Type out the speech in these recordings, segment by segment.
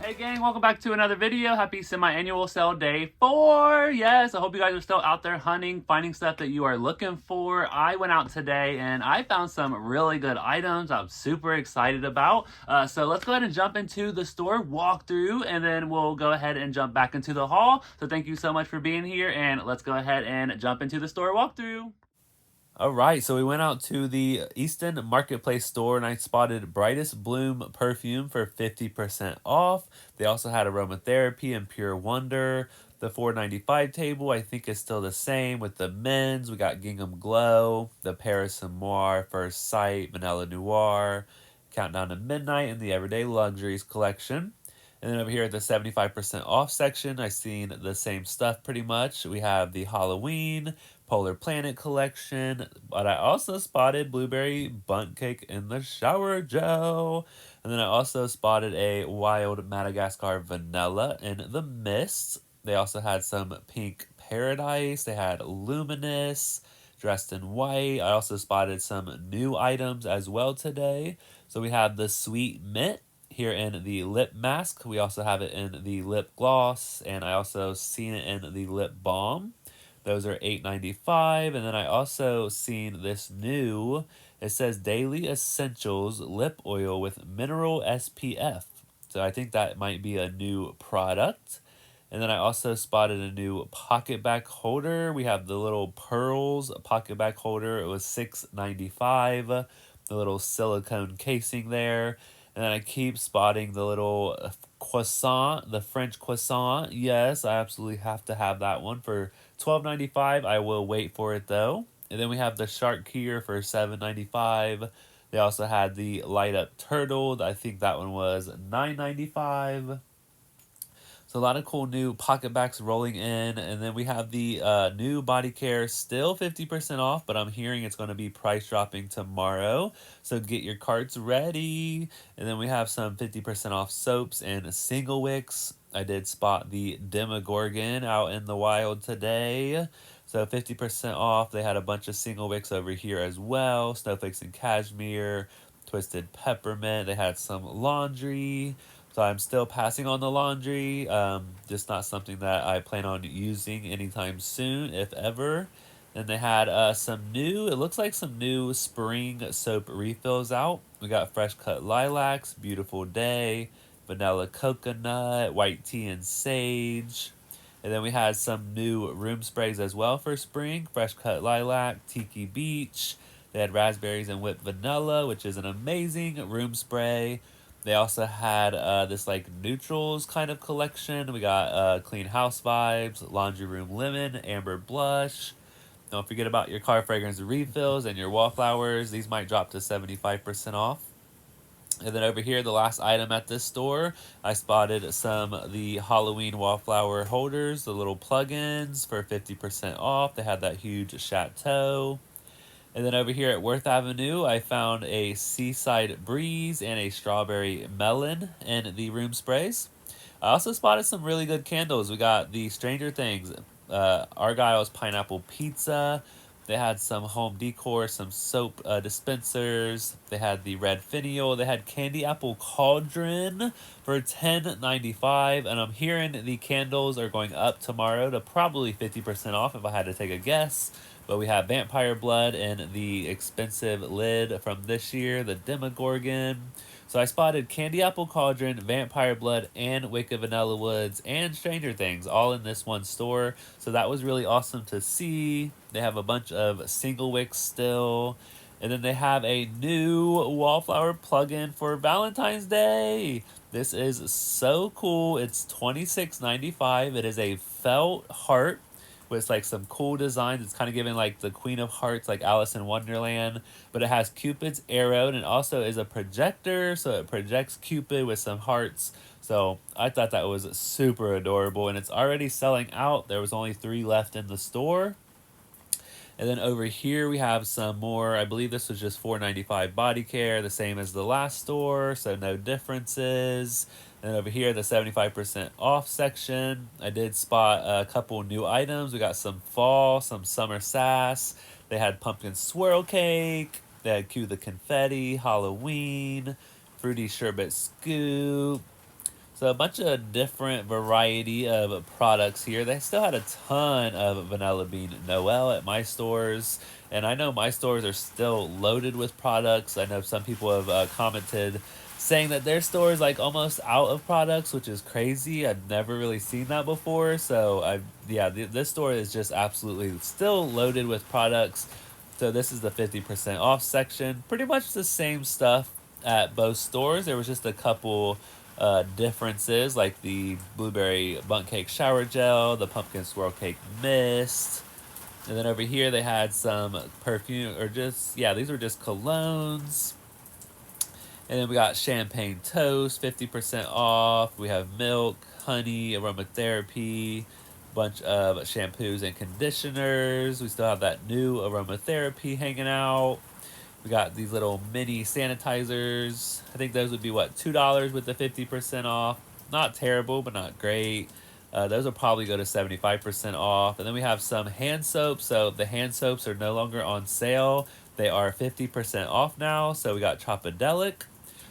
Hey gang, welcome back to another video. Happy semi-annual sale day 4. Yes, I hope you guys are still out there hunting, finding stuff that you are looking for. I went out today and I found some really good items I'm super excited about. So let's go ahead and jump into the store walkthrough and then we'll go ahead and jump back into the haul. So thank you so much for being here and let's go ahead and jump into the store walkthrough. All right, so we went out to the Easton Marketplace store and I spotted Brightest Bloom perfume for 50% off. They also had aromatherapy and Pure Wonder. The $4.95 table I think is still the same with the men's. We got Gingham Glow, the Paris Noir, First Sight, Vanilla Noir, Countdown to Midnight, and the Everyday Luxuries collection. And then over here at the 75% off section, I've seen the same stuff pretty much. We have the Halloween, Polar Planet collection, but I also spotted Blueberry Bundt Cake in the Shower Gel. And then I also spotted a Wild Madagascar Vanilla in the Mist. They also had some Pink Paradise. They had Luminous, Dressed in White. I also spotted some new items as well today. So we have the Sweet Mint here in the lip mask. We also have it in the lip gloss, and I also seen it in the lip balm. Those are $8.95. And then I also seen this new, it says Daily Essentials Lip Oil with Mineral SPF. So I think that might be a new product. And then I also spotted a new pocket back holder. We have the little pearls pocket back holder. It was $6.95. The little silicone casing there. And then I keep spotting the little croissant, the French croissant. Yes, I absolutely have to have that one for $12.95. I will wait for it though. And then we have the shark here for $7.95. They also had the light up turtle. I think that one was $9.95. So a lot of cool new pocket backs rolling in. And then we have the new body care, still 50% off, but I'm hearing it's going to be price dropping tomorrow. So get your carts ready. And then we have some 50% off soaps and single wicks. I did spot the Demogorgon out in the wild today. So 50% off. They had a bunch of single wicks over here as well. Snowflakes and cashmere, twisted peppermint. They had some laundry. So I'm still passing on the laundry, just not something that I plan on using anytime soon, if ever. Then they had it looks like some new spring soap refills out. We got Fresh Cut Lilacs, Beautiful Day, Vanilla Coconut, White Tea and Sage. And then we had some new room sprays as well for spring. Fresh Cut Lilac, Tiki Beach. They had raspberries and whipped vanilla, which is an amazing room spray. They also had this like neutrals kind of collection. We got Clean House Vibes, Laundry Room Lemon, Amber Blush. Don't forget about your car fragrance refills and your wallflowers. These might drop to 75% off. And then over here, the last item at this store, I spotted the Halloween wallflower holders, the little plug-ins for 50% off. They had that huge chateau. And then over here at Worth Avenue, I found a Seaside Breeze and a Strawberry Melon in the room sprays. I also spotted some really good candles. We got the Stranger Things, Argyle's Pineapple Pizza. They had some home decor, some soap dispensers. They had the Red Finial. They had Candy Apple Cauldron for $10.95. And I'm hearing the candles are going up tomorrow to probably 50% off if I had to take a guess. But we have Vampire Blood and the expensive lid from this year, the Demogorgon. So I spotted Candy Apple Cauldron, Vampire Blood, and Wicked Vanilla Woods, and Stranger Things all in this one store. So that was really awesome to see. They have a bunch of single wicks still. And then they have a new wallflower plug-in for Valentine's Day. This is so cool. It's $26.95. It is a felt heart with like some cool designs. It's kind of giving like the Queen of Hearts, like Alice in Wonderland, but it has Cupid's arrow and it also is a projector, so it projects Cupid with some hearts. So I thought that was super adorable, and it's already selling out. There was only 3 left in the store. And then over here we have some more. I believe this was just $4.95 body care, the same as the last store, so no differences. And over here, the 75% off section, I did spot a couple new items. We got some fall, some summer sass. They had pumpkin swirl cake. They had Cue the Confetti, Halloween, fruity sherbet scoop. So a bunch of different variety of products here. They still had a ton of Vanilla Bean Noel at my stores. And I know my stores are still loaded with products. I know some people have commented saying that their store is like almost out of products, which is crazy. I've never really seen that before. So this store is just absolutely still loaded with products. So this is the 50% off section. Pretty much the same stuff at both stores. There was just a couple differences, like the blueberry bundt cake shower gel, the pumpkin swirl cake mist, and then over here they had some perfume, or just, yeah, these were just colognes. And then we got champagne toast, 50% off. We have milk, honey, aromatherapy, bunch of shampoos and conditioners. We still have that new aromatherapy hanging out. We got these little mini sanitizers. I think those would be, what, $2 with the 50% off. Not terrible, but not great. Those will probably go to 75% off. And then we have some hand soaps. So the hand soaps are no longer on sale. They are 50% off now. So we got Chopadelic.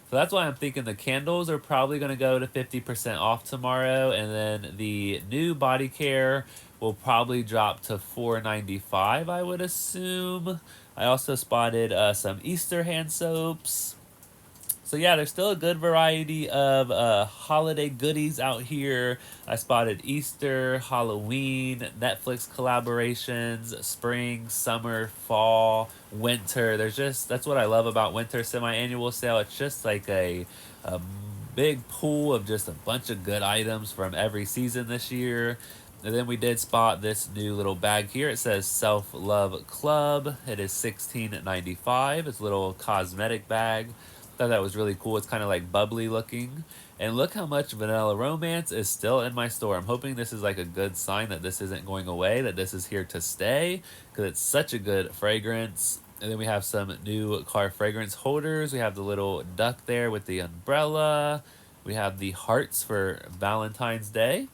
So that's why I'm thinking the candles are probably going to go to 50% off tomorrow. And then the new body care will probably drop to $4.95, I would assume. I also spotted some Easter hand soaps. So yeah, there's still a good variety of holiday goodies out here. I spotted Easter, Halloween, Netflix collaborations, spring, summer, fall, winter. That's what I love about winter semi-annual sale. It's just like a big pool of just a bunch of good items from every season this year. And then we did spot this new little bag here. It says Self Love Club. It is $16.95. It's a little cosmetic bag. Thought that was really cool. It's kind of like bubbly looking. And look how much Vanilla Romance is still in my store. I'm hoping this is like a good sign that this isn't going away, that this is here to stay, because it's such a good fragrance. And then we have some new car fragrance holders. We have the little duck there with the umbrella. We have the hearts for Valentine's Day.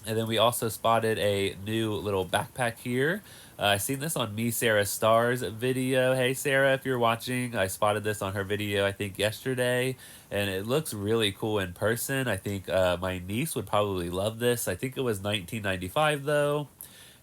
And then we also spotted a new little backpack here. I seen this on Me Sarah Star's video. Hey Sarah, if you're watching, I spotted this on her video I think yesterday, and it looks really cool in person. I think my niece would probably love this. I think it was $19.95 though.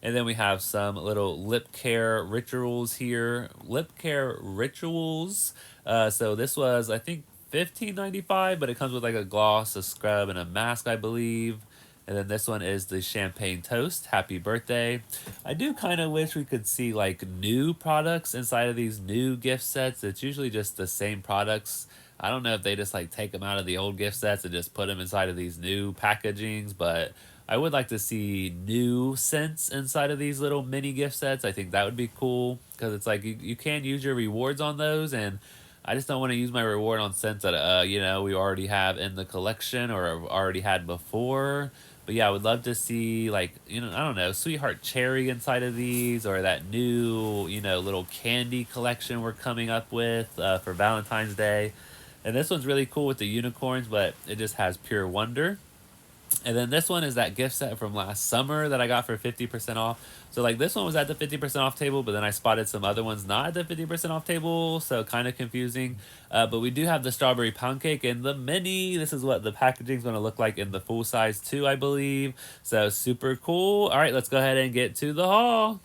And then we have some little lip care rituals here. Lip care rituals. So this was, I think, $15.95, but it comes with like a gloss, a scrub, and a mask, I believe. And then this one is the Champagne Toast. Happy birthday. I do kind of wish we could see like new products inside of these new gift sets. It's usually just the same products. I don't know if they just like take them out of the old gift sets and just put them inside of these new packagings, but I would like to see new scents inside of these little mini gift sets. I think that would be cool, because it's like you can use your rewards on those, and I just don't want to use my reward on scents that we already have in the collection or have already had before. But yeah, I would love to see, like, I don't know, Sweetheart Cherry inside of these, or that new, little candy collection we're coming up with for Valentine's Day. And this one's really cool with the unicorns, but it just has Pure Wonder. And then this one is that gift set from last summer that I got for 50% off. So like this one was at the 50% off table, but then I spotted some other ones not at the 50% off table, so kind of confusing. But we do have the strawberry pound cake in the mini. This is what the packaging is going to look like in the full size too, I believe. So super cool. All right, let's go ahead and get to the haul.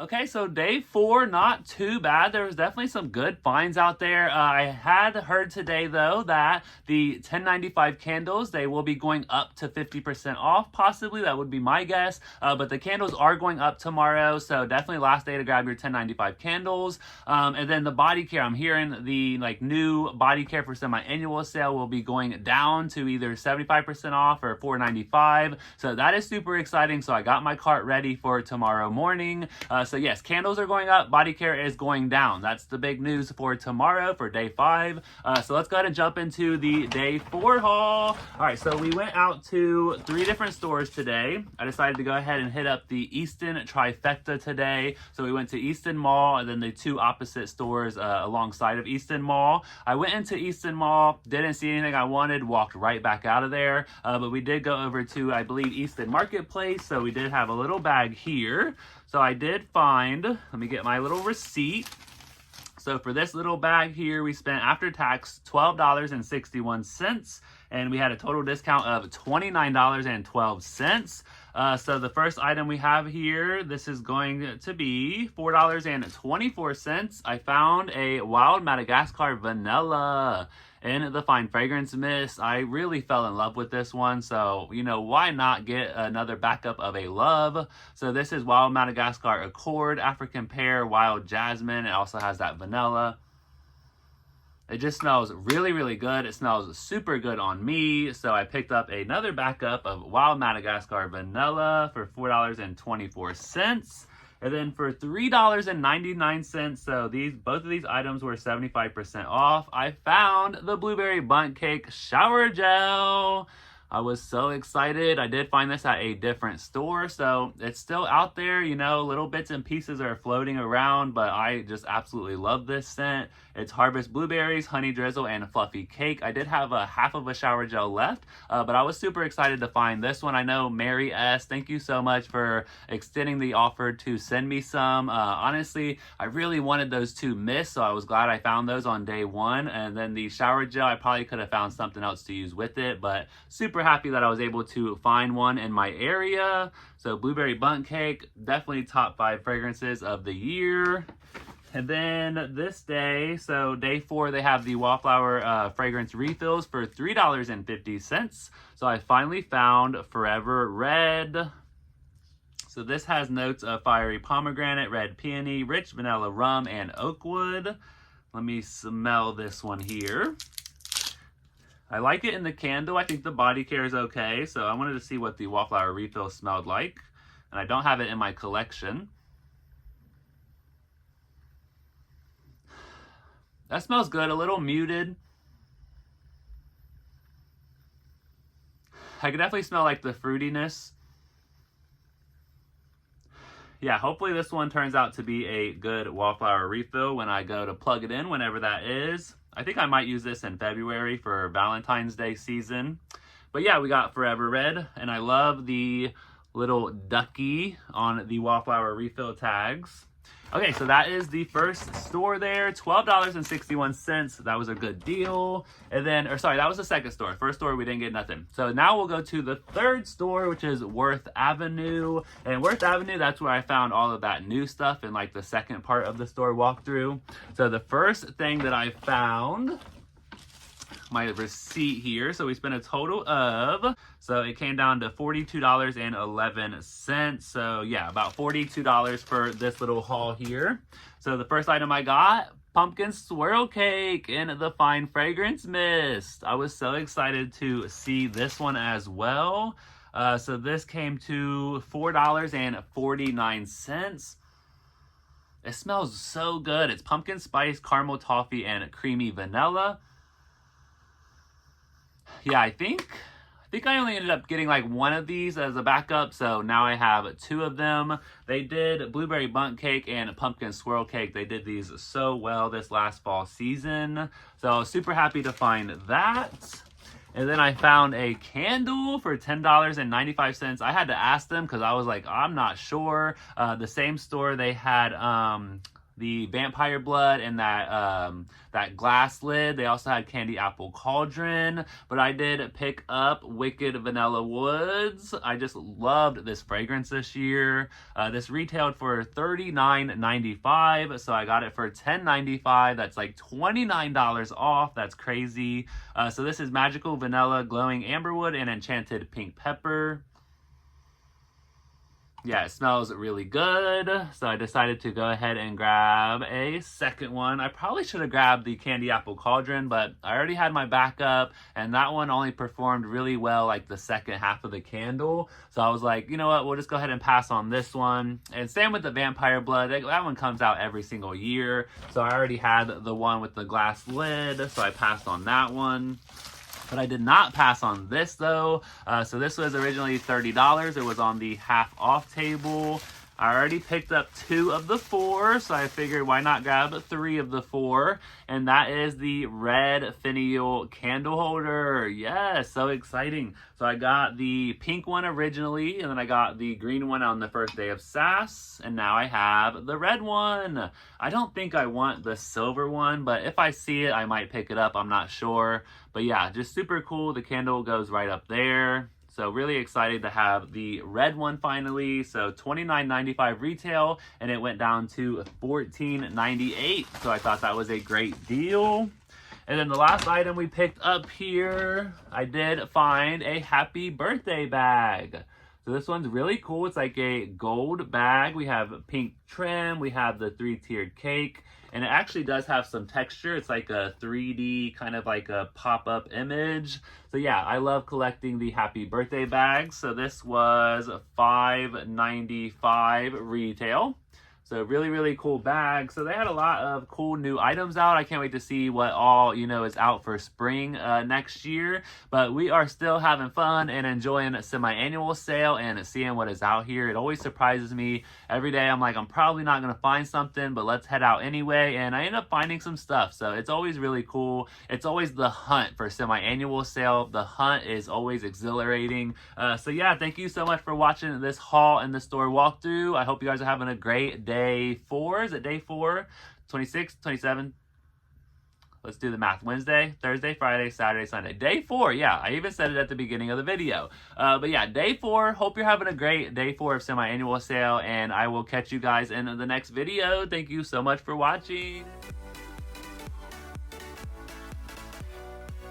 Okay, so day 4, not too bad. There was definitely some good finds out there. I had heard today, though, that the $10.95 candles, they will be going up to 50% off, possibly. That would be my guess. But the candles are going up tomorrow, so definitely last day to grab your $10.95 candles. And then the body care, I'm hearing the new body care for semi-annual sale will be going down to either 75% off or $4.95. So that is super exciting. So I got my cart ready for tomorrow morning. So yes, candles are going up, body care is going down. That's the big news for tomorrow, for day 5. So let's go ahead and jump into the day 4 haul. All right, so we went out to 3 different stores today. I decided to go ahead and hit up the Easton trifecta today. So we went to Easton Mall and then the 2 opposite stores alongside of Easton Mall. I went into Easton Mall, didn't see anything I wanted, walked right back out of there. But we did go over to, I believe, Easton Marketplace. So we did have a little bag here. So I did find, let me get my little receipt. So for this little bag here, we spent after tax $12.61, and we had a total discount of $29.12. So the first item we have here, this is going to be $4.24. I found a Wild Madagascar Vanilla in the Fine Fragrance Mist. I really fell in love with this one, so you know, why not get another backup of a love? So this is Wild Madagascar Accord, African Pear, Wild Jasmine. It also has that vanilla. It just smells really, really good. It smells super good on me. So I picked up another backup of Wild Madagascar Vanilla for $4.24. And then for $3.99, so both of these items were 75% off, I found the Blueberry Bundt Cake Shower Gel. I was so excited. I did find this at a different store, so it's still out there. You know, little bits and pieces are floating around, but I just absolutely love this scent. It's Harvest Blueberries, Honey Drizzle, and Fluffy Cake. I did have a half of a shower gel left, but I was super excited to find this one. I know Mary S., thank you so much for extending the offer to send me some. Honestly, I really wanted those two mist, so I was glad I found those on day one. And then the shower gel, I probably could have found something else to use with it, but super happy that I was able to find one in my area. So Blueberry Bundt Cake, definitely top 5 fragrances of the year. And then this day, so day 4, they have the Wallflower fragrance refills for $3.50. So I finally found Forever Red. So this has notes of fiery pomegranate, red peony, rich vanilla rum, and oak wood. Let me smell this one here. I like it in the candle. I think the body care is okay. So I wanted to see what the Wallflower refill smelled like. And I don't have it in my collection. That smells good, a little muted. I can definitely smell like the fruitiness. Yeah, hopefully this one turns out to be a good Wallflower refill when I go to plug it in, whenever that is. I think I might use this in February for Valentine's Day season. But yeah, we got Forever Red, and I love the little ducky on the Wallflower refill tags. Okay, so that is the first store there, $12.61. That was a good deal. And then, that was the second store. First store, we didn't get nothing. So now we'll go to the third store, which is Worth Avenue. And Worth Avenue, that's where I found all of that new stuff in like the second part of the store walkthrough. So the first thing that I found, my receipt here. So we spent a total of, so it came down to $42.11. So yeah, about $42 for this little haul here. So the first item I got, pumpkin swirl cake in the Fine Fragrance Mist. I was so excited to see this one as well. So this came to $4.49. It smells so good. It's pumpkin spice, caramel toffee, and creamy vanilla. Yeah, I think I only ended up getting like one of these as a backup, so now I have 2 of them. They did Blueberry Bundt Cake and Pumpkin Swirl Cake. They did these so well this last fall season, so I was super happy to find that. And then I found a candle for $10.95. I had to ask them because I was like, I'm not sure. The same store, they had the vampire blood and that glass lid. They also had candy apple cauldron, but I did pick up Wicked Vanilla Woods. I just loved this fragrance this year. This retailed for $39.95, so I got it for $10.95. That's like $29 off. That's crazy. So this is Magical Vanilla, Glowing Amberwood, and Enchanted Pink Pepper. Yeah, it smells really good, so I decided to go ahead and grab a second one. I probably should have grabbed the Candy Apple Cauldron, but I already had my backup, and that one only performed really well like the second half of the candle. So I was like, you know what, we'll just go ahead and pass on this one. And same with the Vampire Blood. That one comes out every single year, so I already had the one with the glass lid, so I passed on that one. But I did not pass on this though. So this was originally $30. It was on the half off table. I already picked up 2 of the 4, so I figured why not grab 3 of the 4, and that is the red finial candle holder. Yes, so exciting. So I got the pink one originally, and then I got the green one on the first day of SAS, and now I have the red one. I don't think I want the silver one, but if I see it, I might pick it up. I'm not sure. But yeah, just super cool. The candle goes right up there. So really excited to have the red one finally. So $29.95 retail, and it went down to $14.98. So I thought that was a great deal. And then the last item we picked up here, I did find a happy birthday bag. So this one's really cool. It's like a gold bag. We have pink trim. We have the 3-tiered cake. And it actually does have some texture. It's like a 3D, kind of like a pop-up image. So yeah, I love collecting the happy birthday bags. So this was $5.95 retail. So really, really cool bag. So they had a lot of cool new items out. I can't wait to see what all, is out for spring next year. But we are still having fun and enjoying a semi-annual sale and seeing what is out here. It always surprises me. Every day I'm like, I'm probably not going to find something, but let's head out anyway. And I end up finding some stuff. So it's always really cool. It's always the hunt for semi-annual sale. The hunt is always exhilarating. So yeah, thank you so much for watching this haul and the store walkthrough. I hope you guys are having a great day. Day 4, is it day 4? 26, 27, let's do the math. Wednesday, Thursday, Friday, Saturday, Sunday. Day 4, yeah, I even said it at the beginning of the video. But yeah, day 4, hope you're having a great day 4 of semi-annual sale, and I will catch you guys in the next video. Thank you so much for watching.